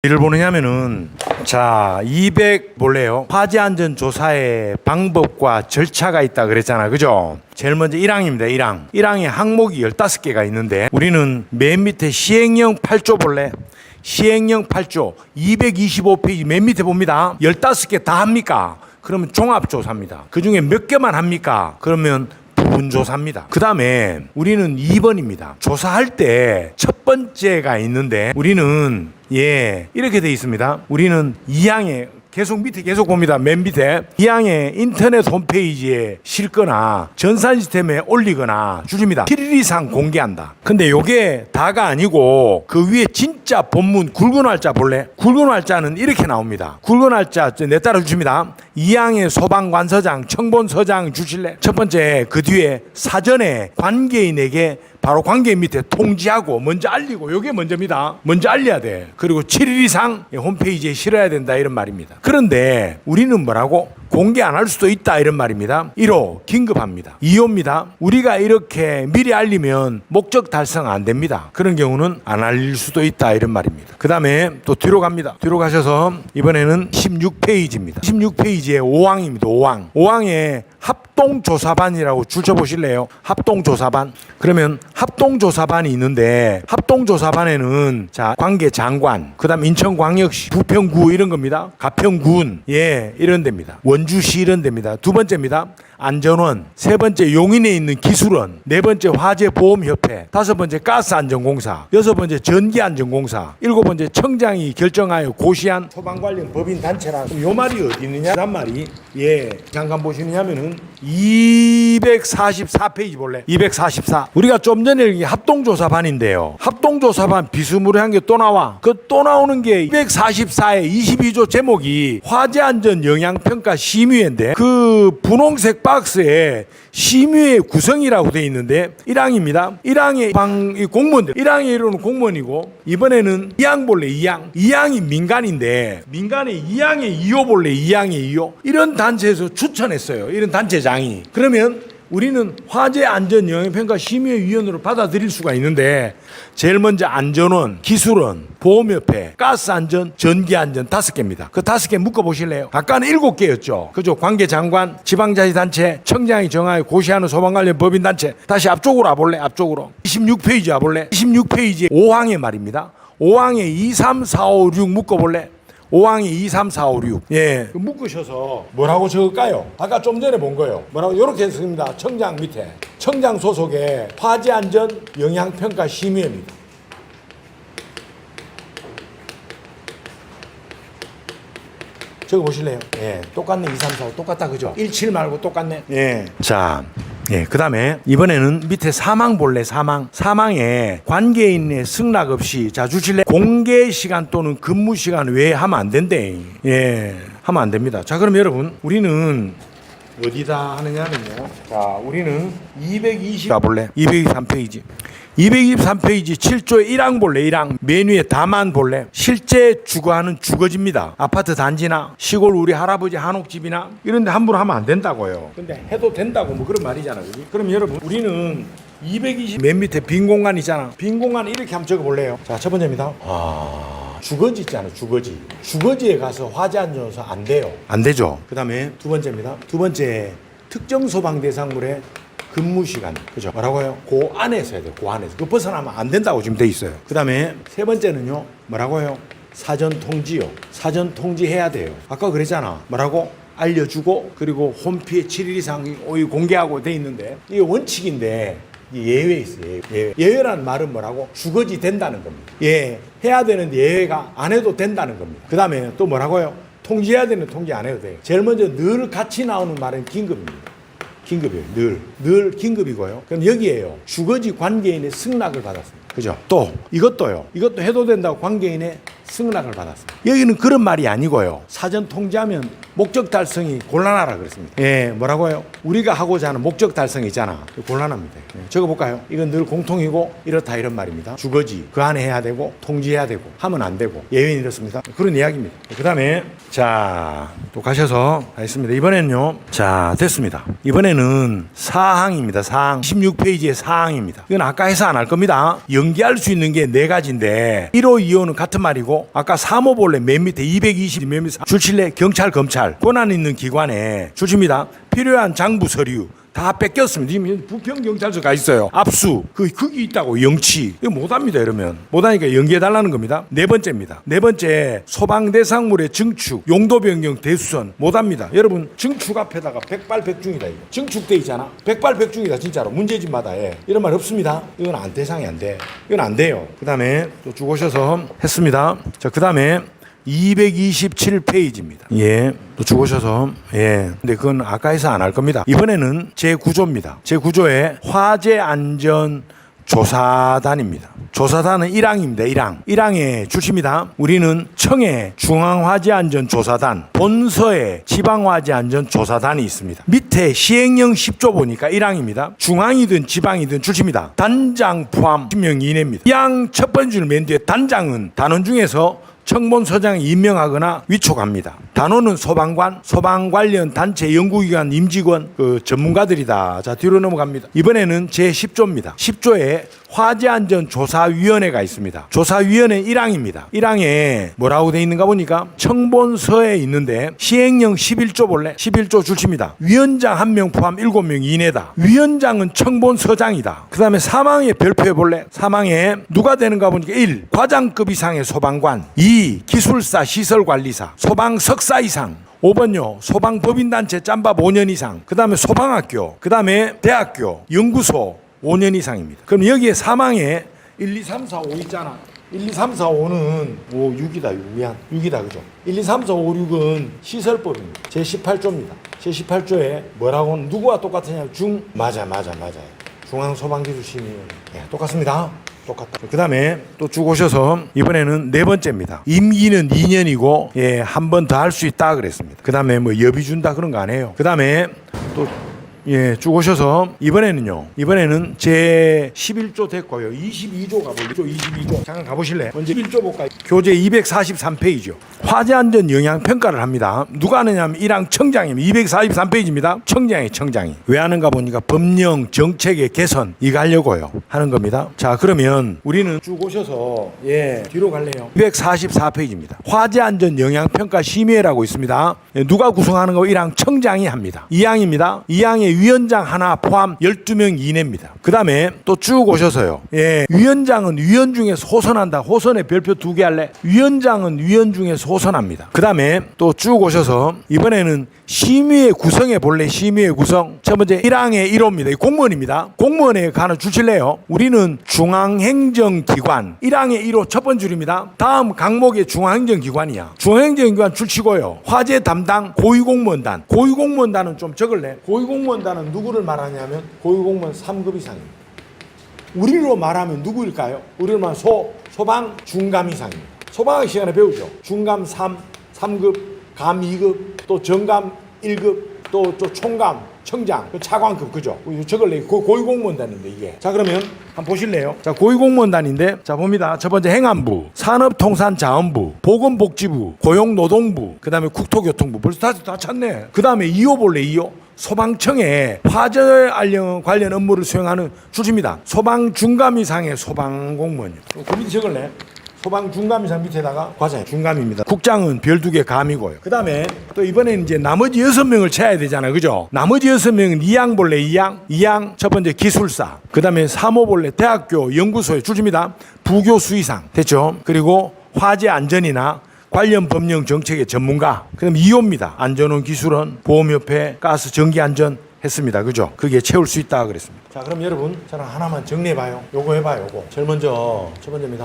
를 보느냐면은 자 200 볼래요. 화재 안전 조사의 방법과 절차가 있다 그랬잖아, 그죠? 제일 먼저 1항입니다. 1항에 항목이 15개가 있는데 우리는 맨 밑에 시행령 8조 볼래? 시행령 8조 225페이지 맨 밑에 봅니다. 15개 다 합니까? 그러면 종합조사입니다. 그 중에 몇 개만 합니까? 그러면 부분조사입니다. 그 다음에 우리는 2번입니다. 조사할 때 첫 번째가 있는데 우리는 이렇게 돼 있습니다. 우리는 2항에 계속 밑에 계속 봅니다. 맨 밑에 2항에 인터넷 홈페이지에 실거나 전산 시스템에 올리거나 줄입니다. 7일 이상 공개한다. 근데 요게 다가 아니고 그 위에 진짜 본문 굵은 활자 볼래? 굵은 활자는 이렇게 나옵니다. 굵은 활자 내 따라 주십니다. 2항의 소방관서장, 청본서장 주실래? 첫 번째 그 뒤에 사전에 관계인에게 바로 관계인 밑에 통지하고 먼저 알리고 요게 먼저입니다. 먼저 알려야 돼. 그리고 7일 이상 홈페이지에 실어야 된다 이런 말입니다. 그런데 우리는 뭐라고? 공개 안 할 수도 있다 이런 말입니다. 1호 긴급합니다. 2호입니다. 우리가 이렇게 미리 알리면 목적 달성 안 됩니다. 그런 경우는 안 알릴 수도 있다 이런 말입니다. 그 다음에 또 뒤로 갑니다. 뒤로 가셔서 이번에는 16페이지입니다. 16페이지에 5항입니다. 5항. 5항에 합동조사반이라고 줄 쳐보실래요? 합동조사반. 그러면 합동조사반이 있는데 합동조사반에는 자 관계장관, 그 다음 인천광역시, 부평구 이런 겁니다. 가평군 이런 데입니다. 원주시 이런 데입니다. 두 번째입니다. 안전원, 세 번째 용인에 있는 기술원, 네 번째 화재보험협회, 다섯 번째 가스안전공사, 여섯 번째 전기안전공사, 일곱 번째 청장이 결정하여 고시한 소방 관련 법인 단체라. 그럼 요 말이 어디 있느냐? 란 말이 잠깐 보시냐면은 244페이지 볼래? 244. 우리가 좀 전에 이게 합동조사반인데요. 합동조사반 비스무리한 게 또 나와. 그 또 나오는 게 244의 22조 제목이 화재안전 영향평가 심의회인데 그 분홍색 박스에 심의회 구성이라고 되어 있는데 1항입니다. 1항의 공무원들 1항에 이르는 공무원이고 이번에는 2항 볼래 2항 2항이 민간인데 민간의 2항의 2호 볼래 2항의 2호 이런 단체에서 추천했어요. 이런 단체장이. 그러면 우리는 화재안전영향평가 심의위원으로 받아들일 수가 있는데 제일 먼저 안전원, 기술원, 보험협회, 가스안전, 전기안전 5개입니다. 그 5개 묶어보실래요? 아까는 7개였죠. 그죠? 관계장관, 지방자치단체, 청장이 정하여 고시하는 소방관련 법인단체. 다시 앞쪽으로 와볼래? 앞쪽으로. 26페이지 와볼래? 26페이지에 5항의 말입니다. 5항에 2, 3, 4, 5, 6 묶어볼래? 5항에 2, 3, 4, 5, 6. 묶으셔서 뭐라고 적을까요? 아까 좀 전에 본 거예요. 뭐라고? 이렇게 했습니다. 청장 밑에. 청장 소속의 화재안전 영향평가 심의회입니다. 저거 보실래요? 똑같네. 2, 3, 4, 5. 똑같다. 그죠? 17 말고 똑같네. 자. 그 다음에 이번에는 밑에 사망 볼래 사망. 사망에 관계인의 승낙 없이 자 주실래? 공개 시간 또는 근무 시간 외에 하면 안 된대. 하면 안 됩니다. 자 그럼 여러분 우리는 어디다 하느냐면요. 자 우리는 220 가볼래? 223페이지. 223페이지 7조 1항 볼래 1항 맨 위에 다만 볼래 실제 주거하는 주거지입니다. 아파트 단지나 시골 우리 할아버지 한옥집이나 이런 데 함부로 하면 안 된다고요. 근데 해도 된다고 뭐 그런 말이잖아. 그지? 그럼 여러분 우리는 220 맨 밑에 빈 공간 있잖아. 빈 공간 이렇게 한번 적어볼래요. 자 첫 번째입니다. 주거지 있잖아. 주거지. 주거지에 가서 화재안전조사 안 돼요. 안 되죠. 그 다음에 두 번째입니다. 두 번째 특정 소방 대상물의 근무 시간, 그죠? 뭐라고요? 그 안에서 해야 돼요. 그 안에서. 그 벗어나면 안 된다고 지금 돼 있어요. 그 다음에 세 번째는요, 뭐라고요? 사전 통지요. 사전 통지해야 돼요. 아까 그랬잖아. 뭐라고? 알려주고, 그리고 홈피에 7일 이상 공개하고 돼 있는데, 이게 원칙인데, 예외 있어요. 예외. 예외라는 말은 뭐라고? 주거지 된다는 겁니다. 해야 되는데 예외가 안 해도 된다는 겁니다. 그 다음에 또 뭐라고요? 통지해야 되는 통지 안 해도 돼요. 제일 먼저 늘 같이 나오는 말은 긴급입니다. 긴급이에요. 늘 긴급이고요. 그럼 여기에요. 주거지 관계인의 승낙을 받았습니다. 그죠? 또 이것도요. 이것도 해도 된다고 관계인의 승낙을 받았습니다. 여기는 그런 말이 아니고요. 사전 통지하면 목적 달성이 곤란하라 그랬습니다. 뭐라고요? 우리가 하고자 하는 목적 달성이 있잖아. 곤란합니다. 적어볼까요? 이건 늘 공통이고 이렇다 이런 말입니다. 주거지 그 안에 해야 되고 통지해야 되고 하면 안 되고 예외는 이렇습니다. 그런 이야기입니다. 그 다음에 자 또 가셔서 하겠습니다. 이번에는요. 자 됐습니다. 이번에는 사항입니다. 사항 16페이지의 사항입니다. 이건 아까 해서 안 할 겁니다. 연기할 수 있는 게 4가지인데 1호, 2호는 같은 말이고 그리고 아까 사모볼레 맨 밑에 220 맨 밑에 줄칠래 경찰 검찰 권한 있는 기관에 줄칩니다. 필요한 장부 서류 다 뺏겼습니다. 지금 부평경찰서 가 있어요. 압수 거기 있다고 영치 이거 못합니다. 이러면 못하니까 연기해달라는 겁니다. 네 번째입니다. 네 번째 소방대상물의 증축 용도 변경 대수선 못합니다. 여러분 증축 앞에다가 백발백중이다. 이거 증축돼 있잖아. 백발백중이다 진짜로 문제집마다 이런 말 없습니다. 이건 안 대상이 안 돼. 이건 안 돼요. 그 다음에 또 쭉 오셔서 했습니다. 자, 그 다음에 227페이지입니다. 예. 또 쭉 오셔서, 예. 근데 그건 아까 해서 안 할 겁니다. 이번에는 제9조입니다. 제9조에 화재안전조사단입니다. 조사단은 1항입니다. 1항. 1항에 주십니다. 우리는 청해 중앙화재안전조사단, 본서에 지방화재안전조사단이 있습니다. 밑에 시행령 10조 보니까 1항입니다. 중앙이든 지방이든 주십니다. 단장 포함 10명 이내입니다. 2항 첫 번째 줄 맨 뒤에 단장은 단원 중에서 청본서장이 임명하거나 위촉합니다. 단원은 소방관, 소방 관련 단체 연구기관 임직원 전문가들이다. 자, 뒤로 넘어갑니다. 이번에는 제10조입니다. 10조에 화재안전조사위원회가 있습니다. 조사위원회 1항입니다. 1항에 뭐라고 돼 있는가 보니까 청본서에 있는데 시행령 11조 볼래? 11조 줄칩니다. 위원장 1명 포함 7명 이내다. 위원장은 청본서장이다. 그 다음에 사망에 별표해 볼래? 사망에 누가 되는가 보니까 1. 과장급 이상의 소방관 2. 기술사 시설관리사 소방 석사 이상 5번요. 소방법인단체 짬밥 5년 이상 그 다음에 소방학교 그 다음에 대학교 연구소 5년 이상입니다. 그럼 여기에 사망에 1, 2, 3, 4, 5 있잖아. 1, 2, 3, 4, 5는 6이다. 6이다. 그죠? 1, 2, 3, 4, 5, 6은 시설법입니다. 제18조입니다. 제18조에 뭐라고 누구와 똑같으냐? 맞아요. 중앙소방기술심의위원회. 예, 똑같습니다. 똑같다. 그 다음에 또 쭉 오셔서 이번에는 네 번째입니다. 임기는 2년이고 예, 한 번 더 할 수 있다 그랬습니다. 그 다음에 뭐 여비 준다 그런 거 안 해요. 그 다음에 또 예, 쭉 오셔서 이번에는 제 11조 됐고요. 22조 가볼게요. 22조. 잠깐 가보실래요? 먼저 1조 볼까요? 교재 243페이지요. 화재안전 영향평가를 합니다. 누가 하느냐면 1항 청장입니다. 243페이지입니다. 청장이. 왜 하는가 보니까 법령 정책의 개선 이거 하려고요. 하는 겁니다. 자, 그러면 우리는 쭉 오셔서 예, 뒤로 갈래요. 244페이지입니다. 화재안전 영향평가 심의회라고 있습니다. 예, 누가 구성하는 거 1항 청장이 합니다. 2항입니다. 2항에 위원장 하나 포함 12명 이내입니다. 그 다음에 또 쭉 오셔서요. 예, 위원장은 위원 중에서 호선한다. 호선에 별표 2개 할래? 위원장은 위원 중에서 호선합니다. 그 다음에 또 쭉 오셔서 이번에는 심의회 구성해 볼래? 심의회 구성. 첫 번째 1항의 1호입니다. 공무원입니다. 공무원에 관한 주실래요? 우리는 중앙행정기관 1항의 1호 첫 번째 줄입니다. 다음 강목의 중앙행정기관이야. 중앙행정기관 줄치고요. 화재 담당 고위공무원단. 고위공무원단은 좀 적을래? 고위공무원단은 누구를 말하냐면 고위공무원 3급 이상입니다. 우리로 말하면 누구일까요? 우리로 말하면 소방 중감 이상입니다. 소방학 시간에 배우죠. 중감 3급, 감 2급, 또 정감 1급, 또 총감, 청장, 차관급, 그죠? 적을래. 고위공무원단인데, 이게. 자, 그러면 한번 보실래요? 자, 고위공무원단인데, 자, 봅니다. 첫 번째 행안부, 산업통상자원부, 보건복지부, 고용노동부, 그 다음에 국토교통부. 벌써 다 찾네. 그 다음에 2호 볼래, 2호? 소방청에 화재 관련 업무를 수행하는 주지입니다. 소방중감 이상의 소방공무원이요. 그 밑에 적을래? 소방 중감 이상 밑에다가 과장 중감입니다. 국장은 별 2개 감이고요. 그 다음에 또 이번에는 이제 나머지 6명을 채야 되잖아요. 그죠? 나머지 6명은 2항 볼래? 2항 첫 번째 기술사. 그 다음에 3호 볼래? 대학교 연구소에 주집니다. 부교수 이상. 됐죠? 그리고 화재 안전이나 관련 법령 정책의 전문가. 그 다음에 2호입니다. 안전원 기술원, 보험협회, 가스 전기 안전 했습니다. 그죠? 그게 채울 수 있다 그랬습니다. 자, 그럼 여러분 저는 하나만 정리해봐요. 요거 해봐요. 요거. 제일 먼저 첫 번째입니다.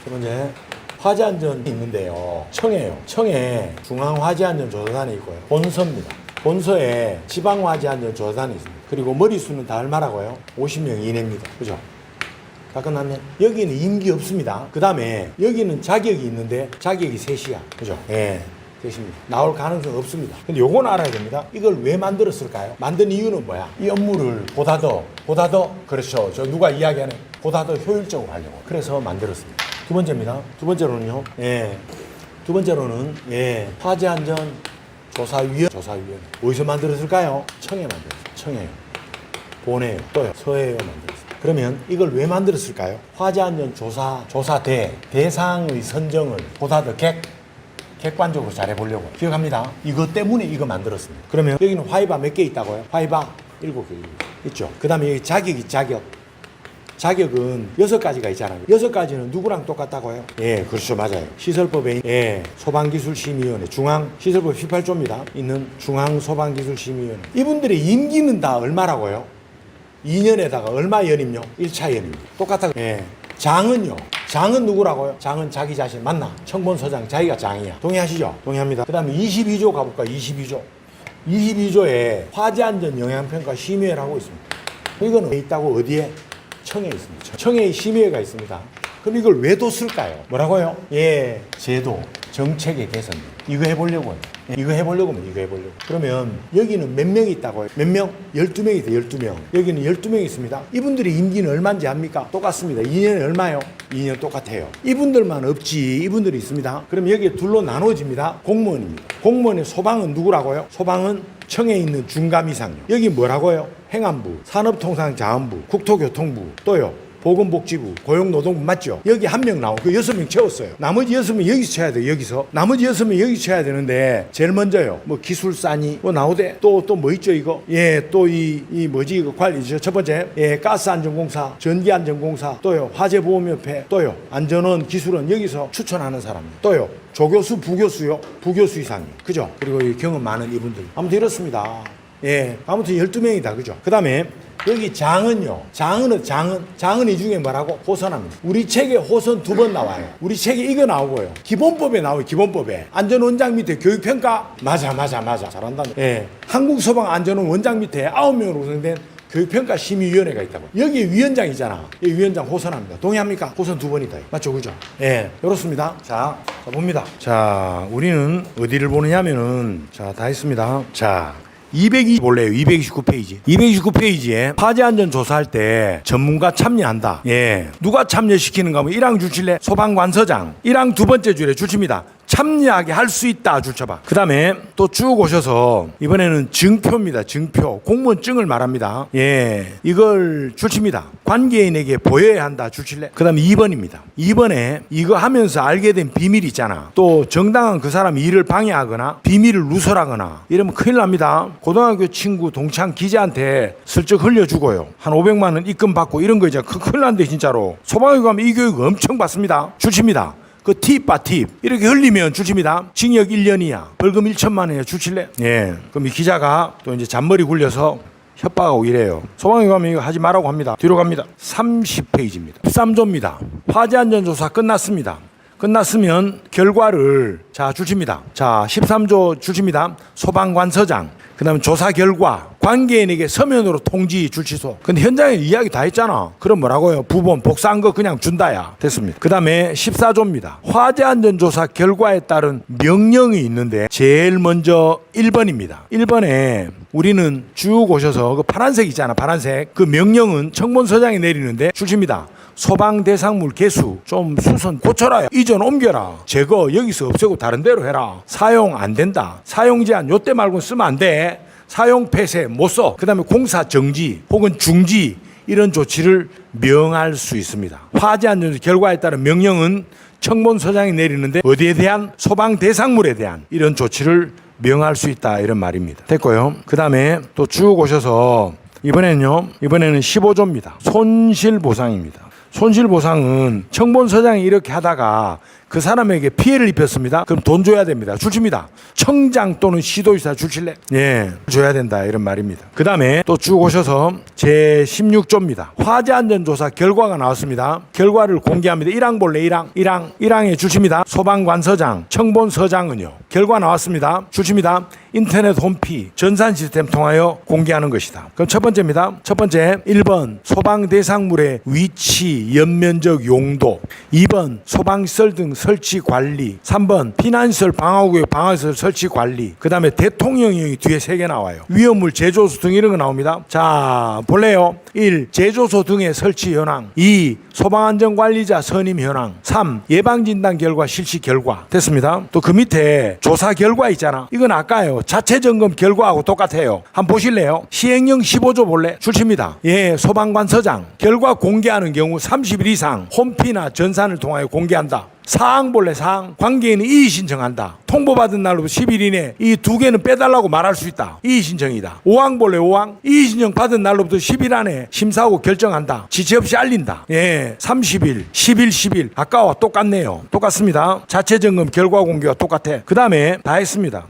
첫 번째 화재안전이 있는데요. 청해 중앙화재안전조사단이 있고요. 본서입니다. 본서에 지방화재안전조사단이 있습니다. 그리고 머리수는 다 얼마라고요? 50명 이내입니다. 그죠? 다 끝났네. 여기는 임기 없습니다. 그 다음에 여기는 자격이 있는데 자격이 3시야. 그죠? 예. 되십니다. 나올 가능성 없습니다. 근데 요건 알아야 됩니다. 이걸 왜 만들었을까요? 만든 이유는 뭐야? 이 업무를 보다 더 그렇죠. 저 누가 이야기하는 보다 더 효율적으로 하려고. 그래서 만들었습니다. 두 번째입니다. 두 번째로는요. 예. 두 번째로는 화재안전조사위원회. 어디서 만들었을까요? 청해 만들었어요. 청해요. 본해요. 또요. 서해요 만들었어요. 그러면 이걸 왜 만들었을까요? 화재안전조사 대상의 선정을 보다 더 객관적으로 잘해보려고. 기억합니다. 이것 때문에 이거 만들었습니다. 그러면 여기는 화이바 몇 개 있다고요? 화이바 7개 있죠. 그 다음에 여기 자격은 6가지가 있잖아요. 6가지는 누구랑 똑같다고요? 예, 그렇죠. 맞아요. 시설법에 소방기술심의위원회, 중앙시설법 18조입니다. 있는 중앙소방기술심의위원회. 이분들의 임기는 다 얼마라고요? 2년에다가 얼마 연임요? 1차 연임. 똑같다고. 예. 장은요? 장은 누구라고요? 장은 자기 자신 맞나? 청본서장 자기가 장이야. 동의하시죠? 동의합니다. 그 다음에 22조 가볼까? 22조에 화재안전영향평가 심의회라고 있습니다. 이거는 왜 있다고? 어디에? 청에 있습니다. 청에 심의회가 있습니다. 그럼 이걸 왜 뒀을까요? 뭐라고요? 예, 제도, 정책의 개선. 이거 해보려고요. 이거 해보려고. 그러면 여기는 몇 명이 있다고요? 몇 명? 12명이 있다, 12명. 여기는 12명이 있습니다. 이분들의 임기는 얼마인지 압니까? 똑같습니다. 2년에 얼마요? 2년 똑같아요. 이분들만 없지, 이분들이 있습니다. 그럼 여기에 둘로 나눠집니다. 공무원입니다. 공무원의 소방은 누구라고요? 소방은 청에 있는 중감 이상. 여기 뭐라고요? 행안부, 산업통상자원부, 국토교통부, 또요. 보건복지부, 고용노동부 맞죠? 여기 한 명 나오고 6명 채웠어요. 나머지 6명 여기서 쳐야 돼요. 여기서. 나머지 6명 여기 쳐야 되는데 제일 먼저요. 뭐 기술사니 뭐 나오대. 또 뭐 있죠 이거? 예, 또 이 뭐지 이거 관리죠. 첫 번째 가스안전공사, 전기안전공사, 또요 화재보험협회, 또요 안전원 기술원 여기서 추천하는 사람. 또요 조교수, 부교수요. 부교수 이상이요. 그죠? 그리고 이 경험 많은 이분들. 아무튼 이렇습니다. 예, 아무튼 12명이다. 그죠? 그 다음에 여기 장은요. 장은 이 중에 뭐라고? 호선합니다. 우리 책에 호선 2번 나와요. 우리 책에 이거 나오고요. 기본법에 나와요. 기본법에. 안전원장 밑에 교육평가. 맞아. 잘한다. 예. 한국소방안전원 원장 밑에 9명으로 구성된 교육평가 심의위원회가 있다고. 여기 위원장이잖아. 여기 위원장 호선합니다. 동의합니까? 호선 2번이다. 맞죠? 그죠? 예. 이렇습니다. 자, 봅니다. 자, 우리는 어디를 보느냐면은, 자, 다 했습니다. 자. 220 볼래요. 229페이지. 229페이지에 화재안전 조사할 때 전문가 참여한다. 예. 누가 참여시키는가 하면 1항 줄칠래? 소방관서장. 1항 두 번째 줄에 줄칩니다. 참여하게 할 수 있다 줄쳐봐. 그 다음에 또 쭉 오셔서 이번에는 증표입니다. 증표. 공무원증을 말합니다. 예, 이걸 줄칩니다. 관계인에게 보여야 한다 줄칠래? 그 다음에 2번입니다. 2번에 이거 하면서 알게 된 비밀이 있잖아. 또 정당한 그 사람 일을 방해하거나 비밀을 누설하거나 이러면 큰일 납니다. 고등학교 친구 동창 기자한테 슬쩍 흘려주고요. 한 500만 원 입금 받고 이런 거 이제 큰일 난데 진짜로. 소방에 가면 이 교육 엄청 받습니다. 줄칩니다. 그 팁 이렇게 흘리면 줄칩니다. 징역 1년 이하, 벌금 1천만 원이야. 줄칠래? 예. 그럼 이 기자가 또 이제 잔머리 굴려서 협박하고 이래요. 소방에 가면 이거 하지 말라고 합니다. 뒤로 갑니다. 30페이지입니다. 13조입니다. 화재안전조사 끝났습니다. 끝났으면 결과를 자 줄칩니다. 자 13조 줄칩니다. 소방관서장. 그 다음에 조사 결과 관계인에게 서면으로 통지 줄취소. 근데 현장에 이야기 다 했잖아. 그럼 뭐라고요? 부본 복사한 거 그냥 준다야. 됐습니다. 그 다음에 14조입니다. 화재안전조사 결과에 따른 명령이 있는데 제일 먼저 1번입니다. 1번에 우리는 쭉 오셔서 그 파란색 있잖아. 파란색. 그 명령은 청본서장이 내리는데 줄칩니다. 소방 대상물 개수 좀 수선 고쳐라. 이전 옮겨라. 제거 여기서 없애고 다른 데로 해라. 사용 안 된다. 사용 제한 요때 말고는 쓰면 안 돼. 사용 폐쇄 못 써. 그 다음에 공사 정지 혹은 중지 이런 조치를 명할 수 있습니다. 화재안전 결과에 따른 명령은 청본서장이 내리는데 어디에 대한? 소방 대상물에 대한 이런 조치를 명할 수 있다 이런 말입니다. 됐고요. 그 다음에 또 쭉 오셔서 이번에는 15조입니다. 손실보상입니다. 손실보상은 청본서장이 이렇게 하다가 그 사람에게 피해를 입혔습니다. 그럼 돈 줘야 됩니다. 줄칩니다. 청장 또는 시도지사 줄칠래? 예, 줘야 된다 이런 말입니다. 그 다음에 또 쭉 오셔서 제16조입니다. 화재안전조사 결과가 나왔습니다. 결과를 공개합니다. 1항 볼래? 1항에 줄칩니다. 소방관서장, 청본서장은요. 결과 나왔습니다. 줄칩니다. 인터넷 홈피 전산 시스템 통하여 공개하는 것이다. 그럼 첫 번째입니다. 첫 번째 1번 소방 대상물의 위치, 연면적 용도. 2번 소방시설 등 설치 관리. 3번 피난시설 방화구역 방화시설 설치 관리. 그 다음에 대통령령이 뒤에 3개 나와요. 위험물 제조소 등 이런 거 나옵니다. 자 볼래요? 1. 제조소 등의 설치 현황. 2. 소방안전관리자 선임 현황. 3. 예방진단 결과 실시 결과. 됐습니다. 또 그 밑에 조사 결과 있잖아. 이건 아까요. 자체 점검 결과하고 똑같아요. 한번 보실래요? 시행령 15조 본래 출시입니다. 예, 소방관서장 결과 공개하는 경우 30일 이상 홈피나 전산을 통하여 공개한다. 사항 본래 사항. 관계인은 이의 신청한다. 통보받은 날로부터 10일 이내 이 두 개는 빼달라고 말할 수 있다. 이의 신청이다. 5항 본래 5항. 이의 신청 받은 날로부터 10일 안에 심사하고 결정한다. 지체 없이 알린다. 예, 30일, 10일, 10일. 아까와 똑같네요. 똑같습니다. 자체 점검 결과 공개와 똑같아. 그 다음에 다 했습니다.